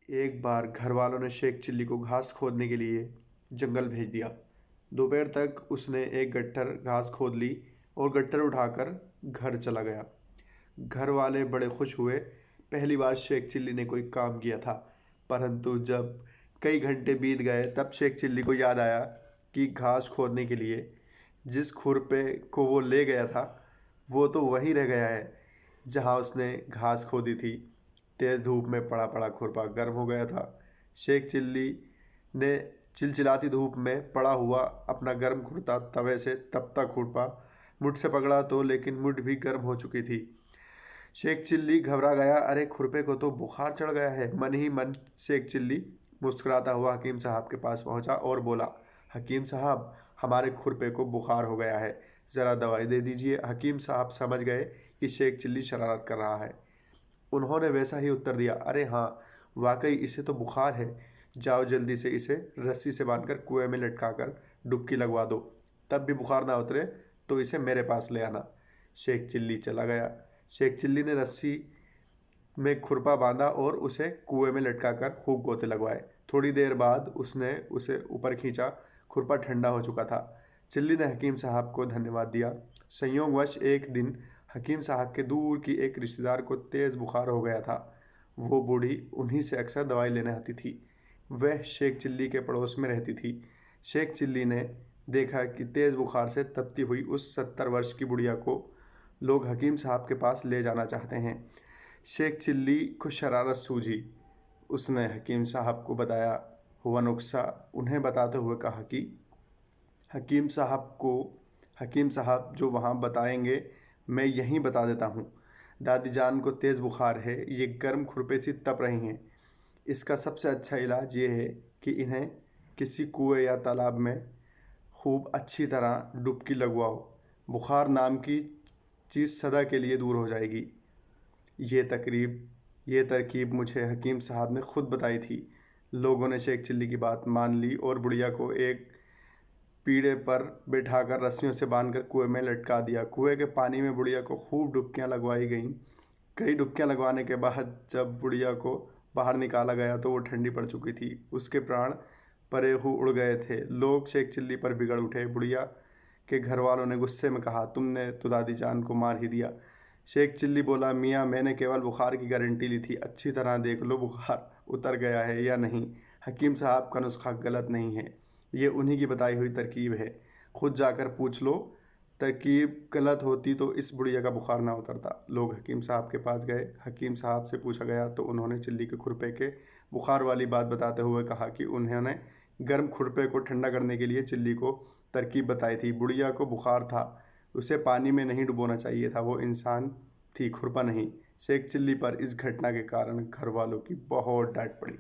एक बार घर वालों ने शेख चिल्ली को घास खोदने के लिए जंगल भेज दिया। दोपहर तक उसने एक गट्ठर घास खोद ली और गट्ठर उठाकर घर चला गया। घर वाले बड़े खुश हुए। पहली बार शेख चिल्ली ने कोई काम किया था। परंतु जब कई घंटे बीत गए तब शेख चिल्ली को याद आया कि घास खोदने के लिए जिस खुरपे को वो ले गया था वो तो वहीं रह गया है जहाँ उसने घास खोदी थी। तेज़ धूप में पड़ा पड़ा खुरपा गर्म हो गया था। शेख चिल्ली ने चिलचिलाती धूप में पड़ा हुआ अपना गर्म कुर्ता तवे से तपता खुरपा मुठ से पकड़ा तो लेकिन मुठ भी गर्म हो चुकी थी। शेख चिल्ली घबरा गया। अरे खुरपे को तो बुखार चढ़ गया है। मन ही मन शेख चिल्ली मुस्कुराता हुआ हकीम साहब के पास पहुंचा और बोला, हकीम साहब, हमारे खुरपे को बुखार हो गया है, ज़रा दवाई दे दीजिए। हकीम साहब समझ गए कि शेख चिल्ली शरारत कर रहा है। उन्होंने वैसा ही उत्तर दिया, अरे हाँ, वाकई इसे तो बुखार है। जाओ जल्दी से इसे रस्सी से बांधकर कुएं में लटकाकर डुबकी लगवा दो। तब भी बुखार ना उतरे तो इसे मेरे पास ले आना। शेख चिल्ली चला गया। शेख चिल्ली ने रस्सी में खुरपा बांधा और उसे कुएं में लटकाकर खूब गोते लगवाए। थोड़ी देर बाद उसने उसे ऊपर खींचा। खुरपा ठंडा हो चुका था। चिल्ली ने हकीम साहब को धन्यवाद दिया। संयोगवश एक दिन हकीम साहब के दूर की एक रिश्तेदार को तेज़ बुखार हो गया था। वो बूढ़ी उन्हीं से अक्सर दवाई लेने आती थी। वह शेख चिल्ली के पड़ोस में रहती थी। शेख चिल्ली ने देखा कि तेज़ बुखार से तपती हुई उस 70 वर्ष की बुढ़िया को लोग हकीम साहब के पास ले जाना चाहते हैं। शेख चिल्ली को शरारत सूझी। उसने हकीम साहब को बताया हुआ नुस्खा उन्हें बताते हुए कहा कि हकीम साहब जो वहाँ बताएंगे मैं यहीं बता देता हूँ। दादी जान को तेज़ बुखार है, ये गर्म खुरपे से तप रही हैं। इसका सबसे अच्छा इलाज ये है कि इन्हें किसी कुएं या तालाब में खूब अच्छी तरह डुबकी लगवाओ। बुखार नाम की चीज़ सदा के लिए दूर हो जाएगी। ये तरकीब मुझे हकीम साहब ने खुद बताई थी। लोगों ने शेख चिल्ली की बात मान ली और बुढ़िया को एक पीढ़े पर बैठाकर रस्सियों से बांधकर कुएं में लटका दिया। कुएं के पानी में बुढ़िया को खूब डुबकियां लगवाई गईं। कई डुबकियां लगवाने के बाद जब बुढ़िया को बाहर निकाला गया तो वो ठंडी पड़ चुकी थी। उसके प्राण परे हो उड़ गए थे। लोग शेख चिल्ली पर बिगड़ उठे। बुढ़िया के घर वालों ने गुस्से में कहा, तुमने तो दादी जान को मार ही दिया। शेख चिल्ली बोला, मियाँ, मैंने केवल बुखार की गारंटी ली थी। अच्छी तरह देख लो बुखार उतर गया है या नहीं। हकीम साहब का नुस्खा गलत नहीं है, ये उन्हीं की बताई हुई तरकीब है। खुद जाकर पूछ लो, तरकीब गलत होती तो इस बुढ़िया का बुखार ना उतरता। लोग हकीम साहब के पास गए। हकीम साहब से पूछा गया तो उन्होंने चिल्ली के खुरपे के बुखार वाली बात बताते हुए कहा कि उन्होंने गर्म खुरपे को ठंडा करने के लिए चिल्ली को तरकीब बताई थी। बुढ़िया को बुखार था, उसे पानी में नहीं डुबोना चाहिए था। वो इंसान थी, खुरपा नहीं। शेख चिल्ली पर इस घटना के कारण घर वालों की बहुत डांट पड़ी।